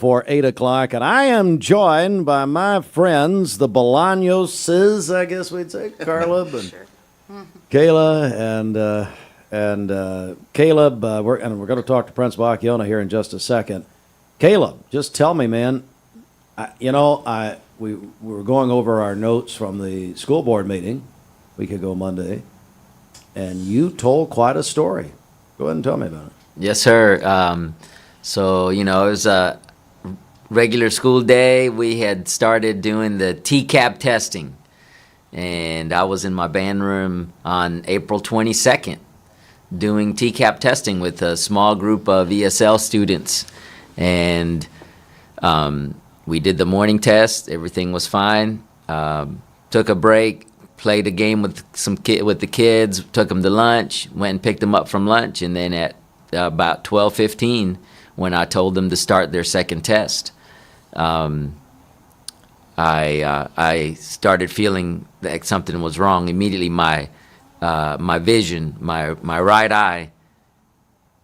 for 8 o'clock, and I am joined by my friends, the Balanoses, I guess we'd say, Caleb and Kayla and Caleb. We're going to talk to Principal Akiona here in just a second. Caleb, just tell me, man. We were going over our notes from the school board meeting a week ago Monday, and you told quite a story. Go ahead and tell me about it. Yes, sir. It was a regular school day. We had started doing the TCAP testing, and I was in my band room on April 22nd doing TCAP testing with a small group of ESL students, and we did the morning test. Everything was fine. Took a break, played a game with the kids, took them to lunch, went and picked them up from lunch, and then at about 12:15, when I told them to start their second test, I started feeling that something was wrong. Immediately, my vision, my right eye,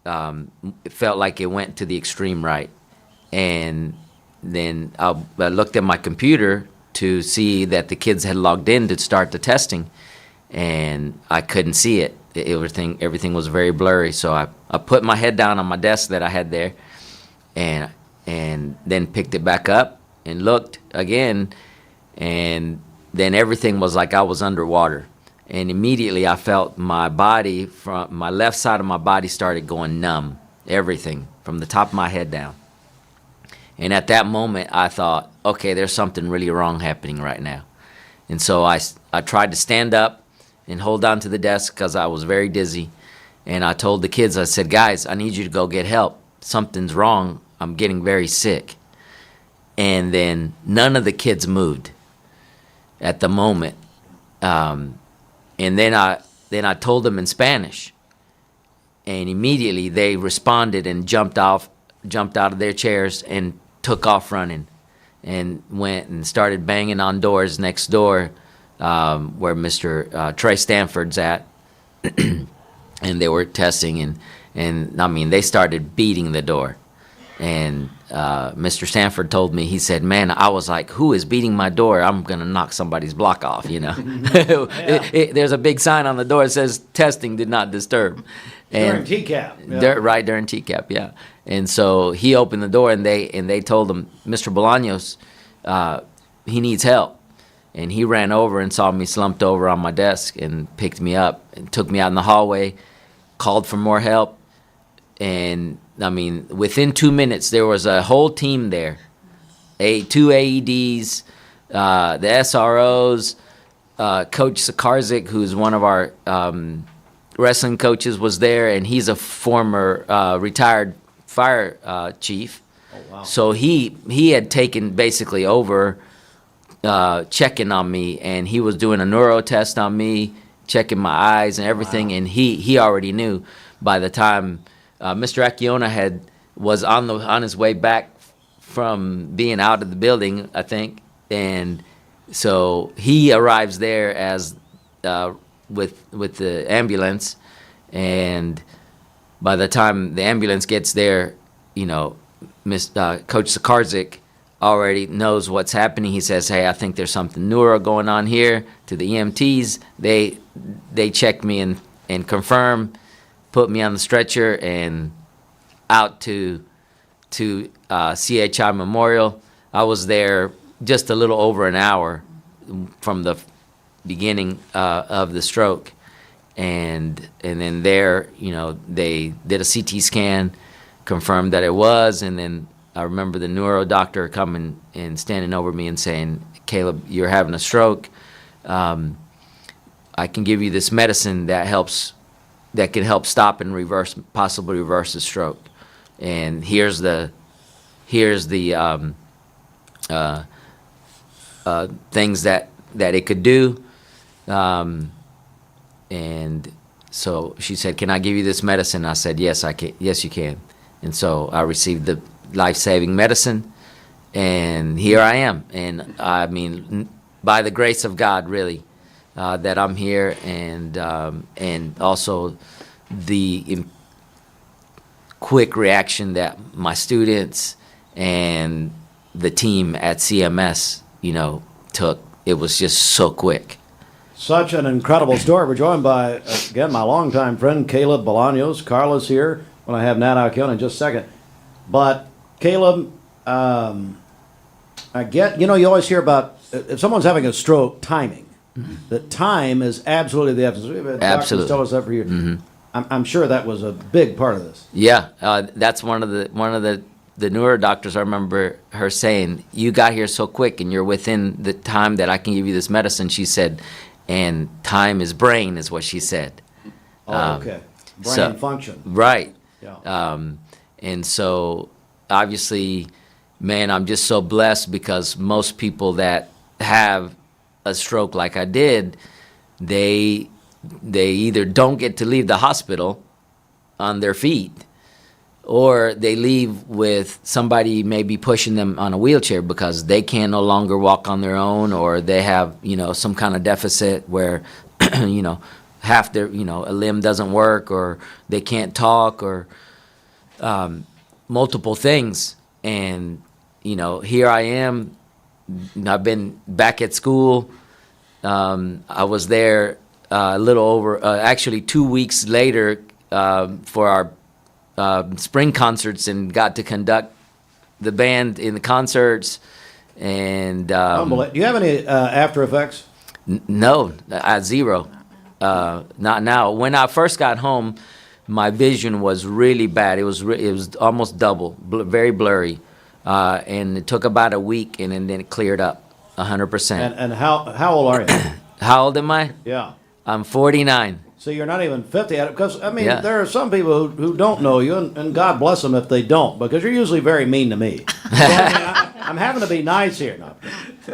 it felt like it went to the extreme right, and then I looked at my computer to see that the kids had logged in to start the testing, and I couldn't see it. Everything was very blurry. So I put my head down on my desk that I had there, and then picked it back up and looked again, and then everything was like I was underwater. And immediately I felt my body, from my left side of my body, started going numb, everything from the top of my head down. And at that moment, I thought, okay, there's something really wrong happening right now. And so I tried to stand up and hold on to the desk because I was very dizzy. And I told the kids, I said, guys, I need you to go get help. Something's wrong. I'm getting very sick. And then none of the kids moved at the moment. And then I told them in Spanish. And immediately they responded and jumped out of their chairs and took off running, and went and started banging on doors next door, where Mr. Trey Stanford's at, and they were testing, and I mean, they started beating the door. And Mr. Stanford told me, he said, man, I was like, who is beating my door? I'm going to knock somebody's block off, you know. There's a big sign on the door that says, testing did not disturb. And during TCAP. Yeah. Right, during TCAP, yeah. And so he opened the door, and they told him, Mr. Balanos, he needs help. And he ran over and saw me slumped over on my desk and picked me up and took me out in the hallway, called for more help. And, I mean, within 2 minutes, there was a whole team there, two AEDs, the SROs, Coach Sakarzik, who's one of our wrestling coaches, was there, and he's a former retired fire chief. Oh, wow. So he had taken basically over checking on me, and he was doing a neuro test on me, checking my eyes and everything. Wow. And he already knew by the time Mr. Akiona was on his way back from being out of the building, I think, and so he arrives there as with the ambulance, and by the time the ambulance gets there, you know, Coach Sakarzik already knows what's happening. He says, hey, I think there's something neuro going on here. To the EMTs, they check me and confirm, put me on the stretcher and out to CHI Memorial. I was there just a little over an hour from the beginning of the stroke, and then there, you know, they did a CT scan, confirmed that it was, and then I remember the neuro doctor coming and standing over me and saying, Caleb, you're having a stroke. I can give you this medicine that can help stop and possibly reverse the stroke. And here's the things that it could do. And so she said, can I give you this medicine? I said, yes, I can. Yes, you can. And so I received the life-saving medicine, and here I am. And I mean, by the grace of God, really, that I'm here, and also the quick reaction that my students and the team at CMS, took. It was just so quick. Such an incredible story. We're joined by, again, my longtime friend, Caleb Balanos. Carla's here when I have Nat Alcione in just a second. But, Caleb, I get, you always hear about if someone's having a stroke, timing. That time is absolutely the essence. We've had doctors Absolutely. tell us that for years. I'm sure that was a big part of this. Yeah, that's one of the newer doctors. I remember her saying, "You got here so quick, and you're within the time that I can give you this medicine." She said, "And time is brain," is what she said. Oh, okay. Brain function. Right. Yeah. And so, obviously, man, I'm just so blessed because most people that have a stroke like I did, they either don't get to leave the hospital on their feet, or they leave with somebody maybe pushing them on a wheelchair because they can no longer walk on their own, or they have, some kind of deficit where, half their, a limb doesn't work, or they can't talk, or multiple things. And, here I am. I've been back at school. I was there a little over, actually 2 weeks later for our spring concerts, and got to conduct the band in the concerts. And Do you have any after effects? no, zero. Not now. When I first got home, my vision was really bad. It was almost double, very blurry. And it took about a week, and then it cleared up 100%. And how old are you? How old am I? Yeah. I'm 49. So you're not even 50 at it, because, Yeah. there are some people who don't know you, and God bless them if they don't, because you're usually very mean to me. So, I'm having to be nice here.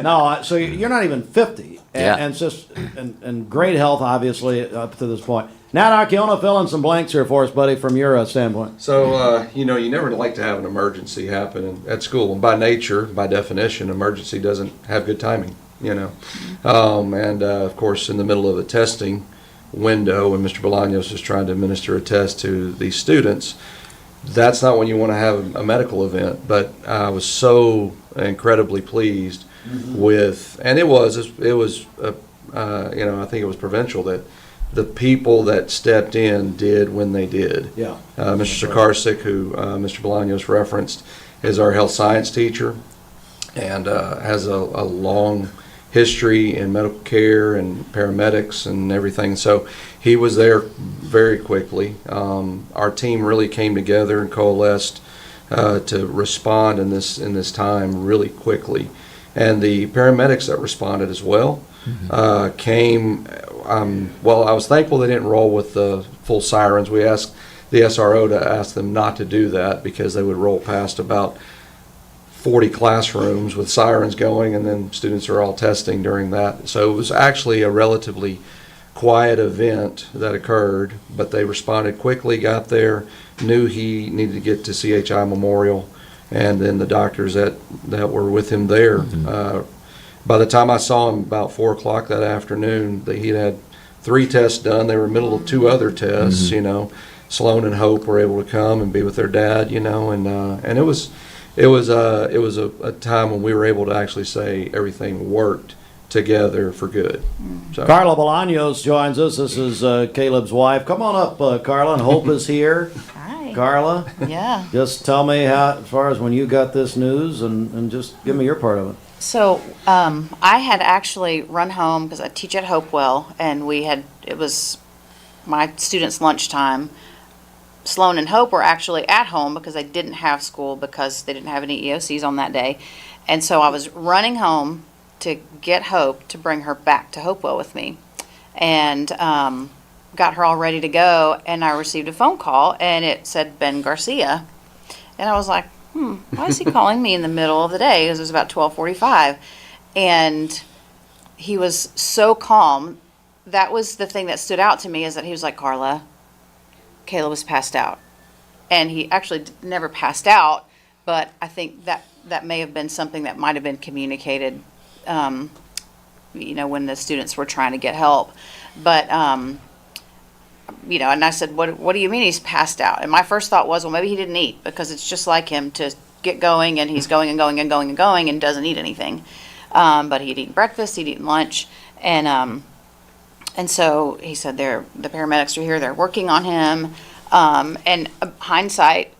No, so you're not even 50, Yeah. and it's just, and great health, obviously, up to this point. Nat Alcione, fill in some blanks here for us, buddy, from your standpoint. So, you never like to have an emergency happen at school. And by nature, by definition, emergency doesn't have good timing, of course, in the middle of a testing window, when Mr. Balanos is trying to administer a test to these students, that's not when you want to have a medical event. But I was so incredibly pleased with, and I think it was provincial that the people that stepped in did when they did. Yeah. Mr. Sakarsik, who Mr. Bolaños referenced, is our health science teacher, and has a long history in medical care and paramedics and everything. So he was there very quickly. Our team really came together and coalesced to respond in this time really quickly. And the paramedics that responded as well came. I was thankful they didn't roll with the full sirens. We asked the SRO to ask them not to do that, because they would roll past about 40 classrooms with sirens going, and then students are all testing during that. So it was actually a relatively quiet event that occurred, but they responded quickly, got there, knew he needed to get to CHI Memorial, and then the doctors that were with him there. By the time I saw him about 4 o'clock that afternoon, he had 3 tests done. They were in the middle of 2 other tests. Sloan and Hope were able to come and be with their dad. And it was a time when we were able to actually say everything worked together for good. So. Carla Bolaños joins us. This is Caleb's wife. Come on up, Carla, and Hope is here. Hi. Carla, Yeah. just tell me how, as far as when you got this news, and just give me your part of it. So I had actually run home because I teach at Hopewell, and it was my students' lunchtime. Sloan and Hope were actually at home because they didn't have school because they didn't have any EOCs on that day. And so I was running home to get Hope to bring her back to Hopewell with me, and got her all ready to go. And I received a phone call, and it said Ben Garcia, and I was like, why is he calling me in the middle of the day? Because it was about 12:45, and he was so calm. That was the thing that stood out to me, is that he was like, Carla, Kayla was passed out. And he actually never passed out, but I think that may have been something that might have been communicated, when the students were trying to get help. But, and I said, what do you mean he's passed out? And my first thought was, well, maybe he didn't eat, because it's just like him to get going, and he's going and going and going and going and doesn't eat anything. But he'd eaten breakfast, he'd eaten lunch, and so he said the paramedics are here, they're working on him. And hindsight,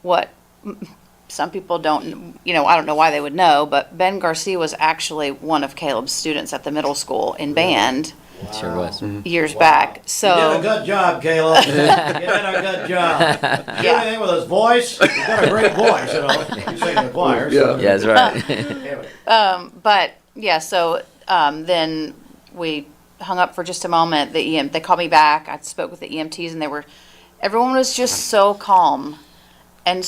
what some people don't, I don't know why they would know, but Ben Garcia was actually one of Caleb's students at the middle school in band Sure was. years back. So You did a good job, Caleb. You did a good job. Do anything with his voice? He's got a great voice, You sing in the choir. So. Yeah, that's right. But yeah, so then we hung up for just a moment. They called me back. I spoke with the EMTs, and everyone was just so calm, and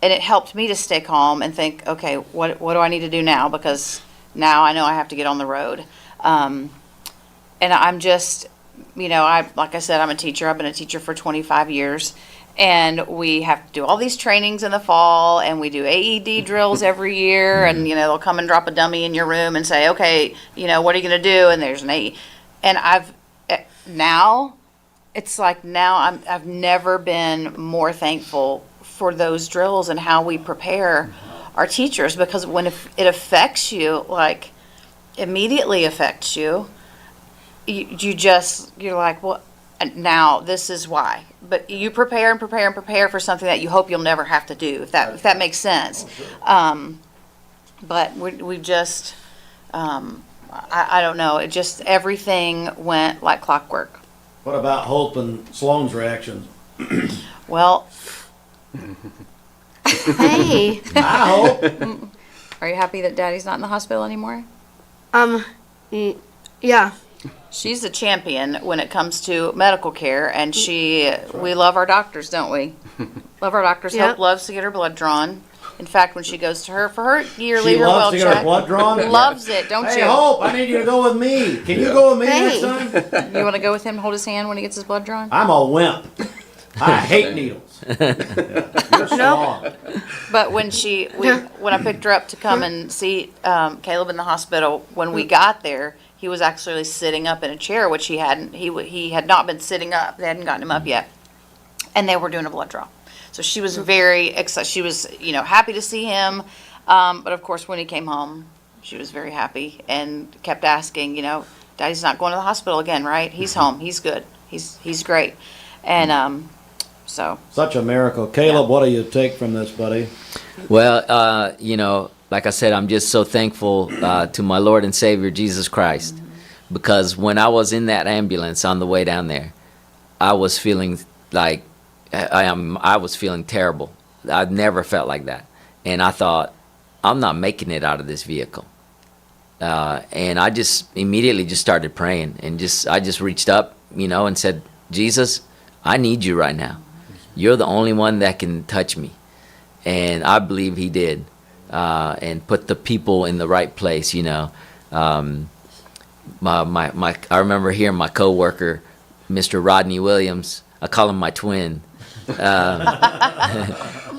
it helped me to stay calm and think, okay, what do I need to do now? Because now I know I have to get on the road. And I'm just, like I said, I'm a teacher. I've been a teacher for 25 years. And we have to do all these trainings in the fall, and we do AED drills every year. And, they'll come and drop a dummy in your room and say, okay, what are you going to do? And there's an AED. And I've never been more thankful for those drills and how we prepare our teachers, because when it affects you, like immediately affects you, you're like, well, now this is why. But you prepare and prepare and prepare for something that you hope you'll never have to do, if that makes sense. But we just, I don't know, it just, everything went like clockwork. What about Hope and Sloane's reactions? Well, Hey. I hope. are you happy that Daddy's not in the hospital anymore? Yeah. She's a champion when it comes to medical care, and we love our doctors, don't we? Love our doctors. Yep. Hope loves to get her blood drawn. In fact, when she goes to for her yearly She her loves well to get her check, blood drawn? loves it, don't Hey, you? Hope, I need you to go with me. Can you go with me Hey. next time? You want to go with him, hold his hand when he gets his blood drawn? I'm a wimp. I hate needles. You're strong. But when when I picked her up to come and see Caleb in the hospital, when we got there, he was actually sitting up in a chair, which he hadn't. He had not been sitting up. They hadn't gotten him up yet, and they were doing a blood draw. So she was very excited. She was, happy to see him. But of course, when he came home, she was very happy and kept asking, Daddy's not going to the hospital again, right? He's home. He's good. He's great. And so. Such a miracle. Caleb, what do you take from this, buddy? Well, like I said, I'm just so thankful to my Lord and Savior, Jesus Christ, because when I was in that ambulance on the way down there, I was feeling like I was feeling terrible. I've never felt like that. And I thought, I'm not making it out of this vehicle. And I just immediately just started praying, and I just reached up, and said, Jesus, I need you right now. You're the only one that can touch me. And I believe he did, and put the people in the right place, I remember hearing my coworker, Mr. Rodney Williams, I call him my twin,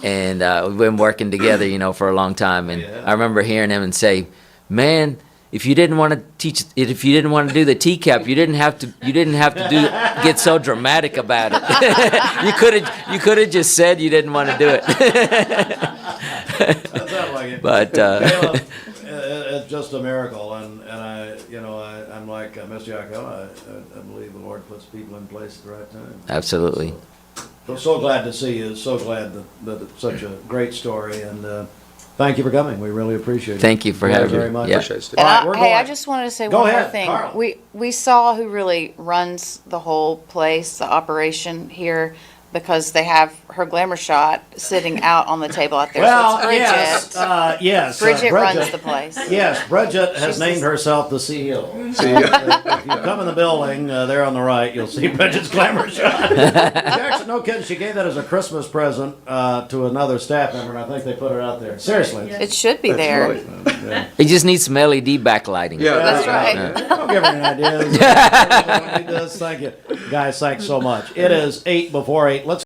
and we've been working together, for a long time. And I remember hearing him and say, man, if you didn't want to teach, if you didn't want to do the TCAP, you didn't have to get so dramatic about it. you could have just said you didn't want to do it. That sounds like it. But Caleb, it's just a miracle, and I'm like Mr. Yaco. I believe the Lord puts people in place at the right time. absolutely. So glad to see you. So glad that it's such a great story, and thank you for coming. We really appreciate it. Thank you for Very, having me. very much. Yeah. Appreciate it, Steve. And All right, we're I going. just wanted to say Go one ahead, more thing. Carla. We saw who really runs the whole place, the operation here, because they have her glamour shot sitting out on the table out there. Well, so it's Bridget. yes. Bridget runs the place. Yes, Bridget has She's named the- herself the CEO. If you come in the building, there on the right, you'll see Bridget's glamour shot. Jackson, no kidding, she gave that as a Christmas present to another staff member, and I think they put it out there. Seriously. It should be there. Right. Yeah. He just needs some LED backlighting. Yeah. That's right. Don't give her any ideas. Thank you. Guys, thanks so much. It is 8 before 8. Let's